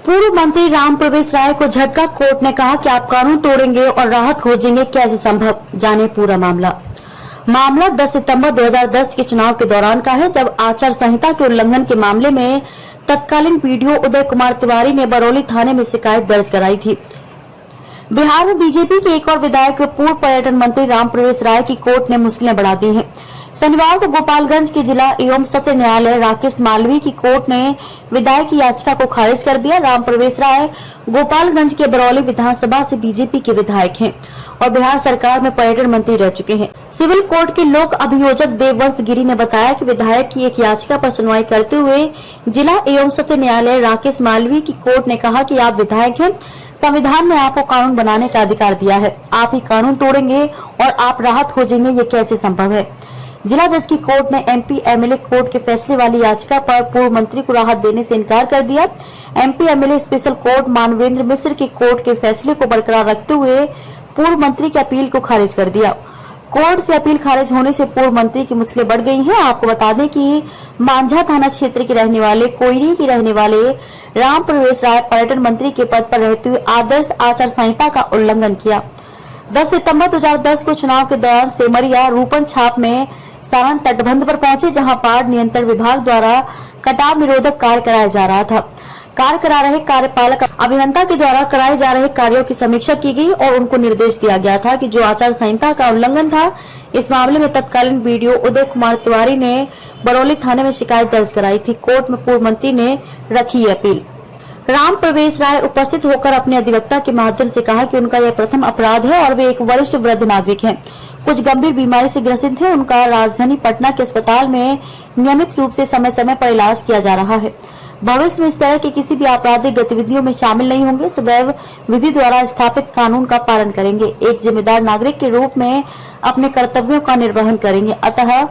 पूर्व मंत्री राम प्रवेश राय को झटका। कोर्ट ने कहा कि आप कानून तोड़ेंगे और राहत खोजेंगे, कैसे संभव, जाने पूरा मामला। मामला 10 सितंबर 2010 के चुनाव के दौरान का है, जब आचार संहिता के उल्लंघन के मामले में तत्कालीन पीडीओ उदय कुमार तिवारी ने बरौली थाने में शिकायत दर्ज कराई थी। बिहार में बीजेपी के एक और विधायक व पूर्व पर्यटन मंत्री राम प्रवेश राय की कोर्ट ने मुश्किलें बढ़ा दी हैं। शनिवार को गोपालगंज के जिला एवं सत्र न्यायालय राकेश मालवी की कोर्ट ने विधायक की याचिका को खारिज कर दिया। राम प्रवेश राय गोपालगंज के बरौली विधानसभा से बीजेपी के विधायक हैं और बिहार सरकार में पर्यटन मंत्री रह चुके हैं। सिविल कोर्ट के लोक अभियोजक देववंश गिरी ने बताया कि विधायक की एक याचिका पर सुनवाई करते हुए जिला एवं सत्र न्यायालय राकेश मालवी की कोर्ट ने कहा कि आप विधायक हैं, संविधान ने आपको कानून बनाने का अधिकार दिया है, आप ही कानून तोड़ेंगे और आप राहत खोजेंगे, ये कैसे संभव है। जिला जज की कोर्ट ने एमपी एमएलए कोर्ट के फैसले वाली याचिका पर पूर्व मंत्री को राहत देने से इनकार कर दिया। MP MLA special court Manvendra Mishra की कोर्ट के फैसले को बरकरार रखते हुए पूर्व मंत्री की अपील को खारिज कर दिया। कोर्ट से अपील खारिज होने से पूर्व मंत्री की मुश्किलें बढ़ गई हैं। आपको बता दें कि मांझा थाना क्षेत्र के रहने वाले कोयरी के रहने वाले राम प्रवेश राय पर्यटन मंत्री के पद पर रहते हुए आदर्श आचार संहिता का उल्लंघन किया। 10 सितंबर 2010 को चुनाव के दौरान सेमरिया रूपन छाप में सारण तटबंध पर पहुंचे, जहां बाढ़ नियंत्रण विभाग द्वारा कटाव निरोधक कार्य कराया जा रहा था। कार्य करा रहे कार्यपालक अभियंता के द्वारा कराए जा रहे कार्यों की समीक्षा की गई और उनको निर्देश दिया गया था कि जो आचार संहिता का उल्लंघन था, इस मामले में तत्कालीन बीडीओ उदय कुमार तिवारी ने बरौली थाने में शिकायत दर्ज कराई थी। कोर्ट में पूर्व मंत्री ने रखी अपील। राम प्रवेश राय उपस्थित होकर अपने अधिवक्ता के माध्यम से कहा कि उनका यह प्रथम अपराध है और वे एक वरिष्ठ वृद्ध नागरिक हैं, कुछ गंभीर बीमारी से ग्रसित हैं। उनका राजधानी पटना के अस्पताल में नियमित रूप से समय समय पर इलाज किया जा रहा है। भविष्य में इस तरह की किसी भी आपराधिक गतिविधियों में शामिल नहीं होंगे, सदैव विधि द्वारा स्थापित कानून का पालन करेंगे, एक जिम्मेदार नागरिक के रूप में अपने कर्तव्यों का निर्वहन करेंगे। अतः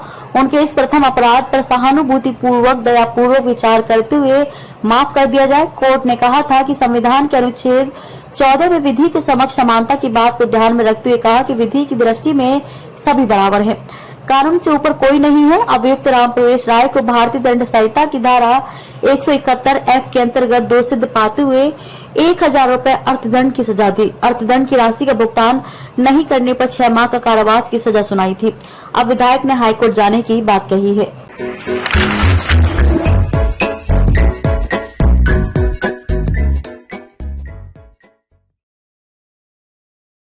उनके इस प्रथम अपराध पर सहानुभूति पूर्वक दयापूर्वक विचार करते हुए माफ कर दिया जाए। कोर्ट ने कहा था कि संविधान के अनुच्छेद 14 में विधि के समक्ष समानता की बात को ध्यान में रखते हुए कहा कि विधि की दृष्टि में सभी बराबर है, कानून से ऊपर कोई नहीं है। अभियुक्त राम प्रवेश राय को भारतीय दंड संहिता की धारा 171F के अंतर्गत दोषी पाते हुए 1000 रुपए अर्थदंड की सजा दी। अर्थदंड की राशि का भुगतान नहीं करने पर 6 माह का कारावास की सजा सुनाई थी। अब विधायक ने हाईकोर्ट जाने की बात कही है।